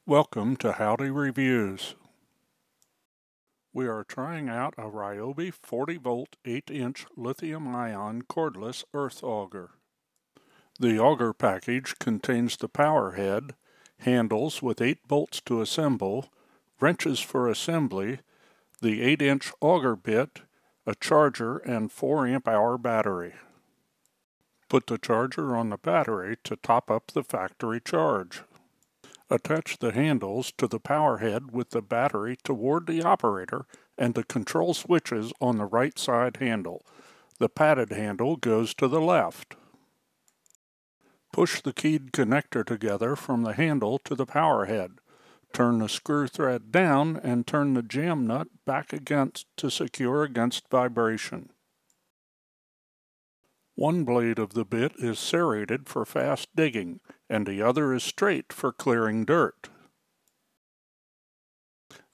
Welcome to Howdy Reviews. We are trying out a Ryobi 40-volt 8-inch lithium-ion cordless earth auger. The auger package contains the power head, handles with 8 bolts to assemble, wrenches for assembly, the 8-inch auger bit, a charger, and 4 amp-hour battery. Put the charger on the battery to top up the factory charge. Attach the handles to the power head with the battery toward the operator and the control switches on the right side handle. The padded handle goes to the left. Push the keyed connector together from the handle to the power head. Turn the screw thread down and turn the jam nut back against to secure against vibration. One blade of the bit is serrated for fast digging, and the other is straight for clearing dirt.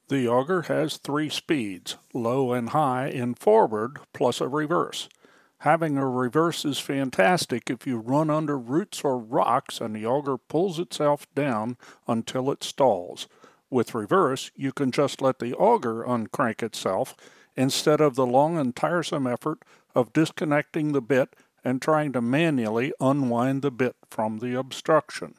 The auger has 3 speeds, low and high in forward plus a reverse. Having a reverse is fantastic if you run under roots or rocks and the auger pulls itself down until it stalls. With reverse, you can just let the auger uncrank itself instead of the long and tiresome effort of disconnecting the bit and trying to manually unwind the bit from the obstruction.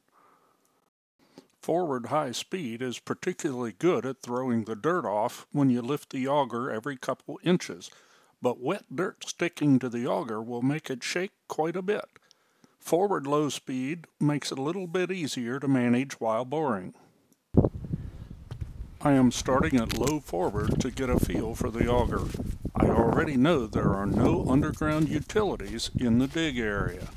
Forward high speed is particularly good at throwing the dirt off when you lift the auger every couple inches, but wet dirt sticking to the auger will make it shake quite a bit. Forward low speed makes it a little bit easier to manage while boring. I am starting at low forward to get a feel for the auger. I already know there are no underground utilities in the dig area.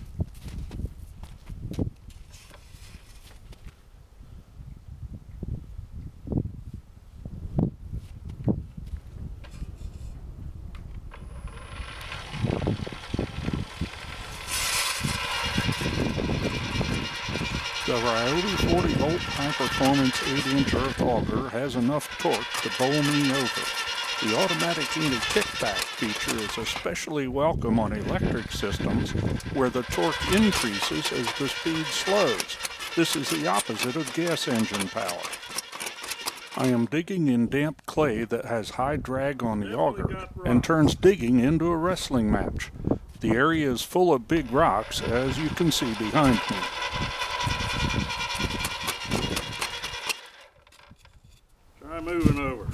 The Ryobi 40-volt high-performance 8-inch earth auger has enough torque to bowl me over. The automatic anti-kickback feature is especially welcome on electric systems where the torque increases as the speed slows. This is the opposite of gas engine power. I am digging in damp clay that has high drag on the auger and turns digging into a wrestling match. The area is full of big rocks, as you can see behind me. Try moving over.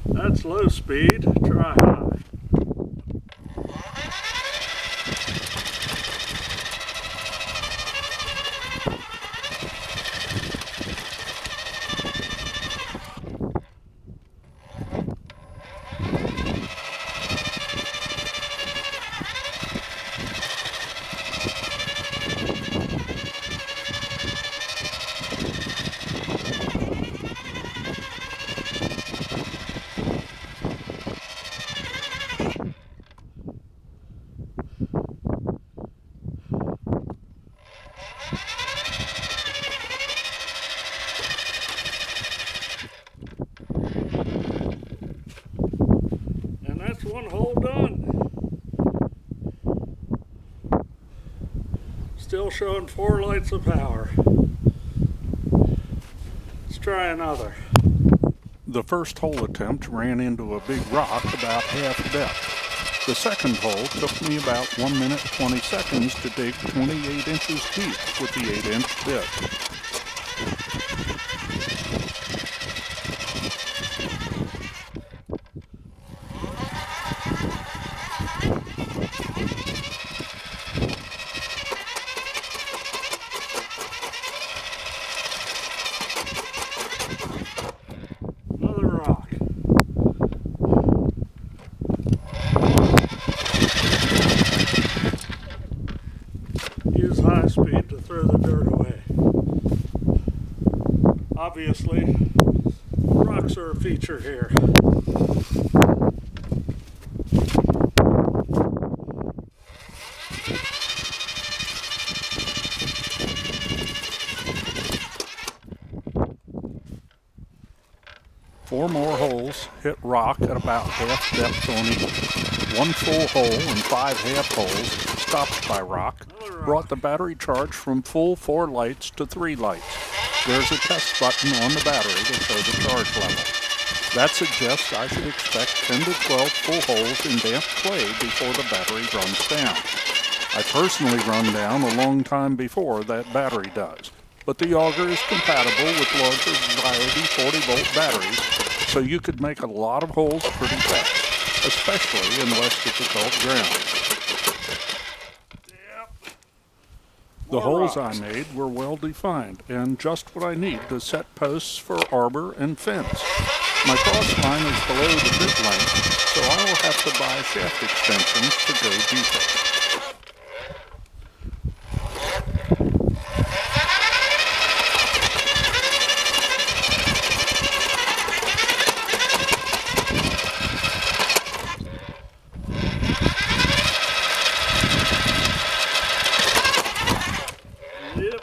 That's low speed. Try high. That's one hole done. Still showing 4 lights of power. Let's try another. The first hole attempt ran into a big rock about half depth. The second hole took me about 1 minute 20 seconds to dig 28 inches deep with the 8-inch bit. Use high speed to throw the dirt away. Obviously, rocks are a feature here. Four more holes hit rock at about half depth on each. One full hole and 5 half holes stopped by rock brought the battery charge from full 4 lights to 3 lights. There's a test button on the battery to show the charge level. That suggests I should expect 10 to 12 full holes in damp clay before the battery runs down. I personally run down a long time before that battery does. But the Auger is compatible with larger variety 40-volt batteries, so you could make a lot of holes pretty fast, especially in less difficult ground. The holes I made were well defined and just what I need to set posts for arbor and fence. My cross line is below the bit length, so I will have to buy shaft extensions to go deeper. Yep.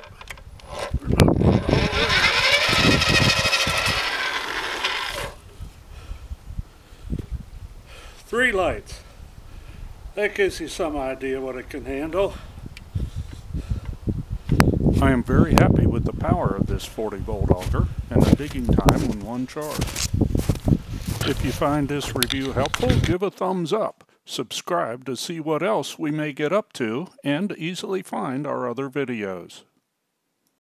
3 lights. That gives you some idea what it can handle. I am very happy with the power of this 40-volt auger and the digging time on one charge. If you find this review helpful, give a thumbs up. Subscribe to see what else we may get up to and easily find our other videos.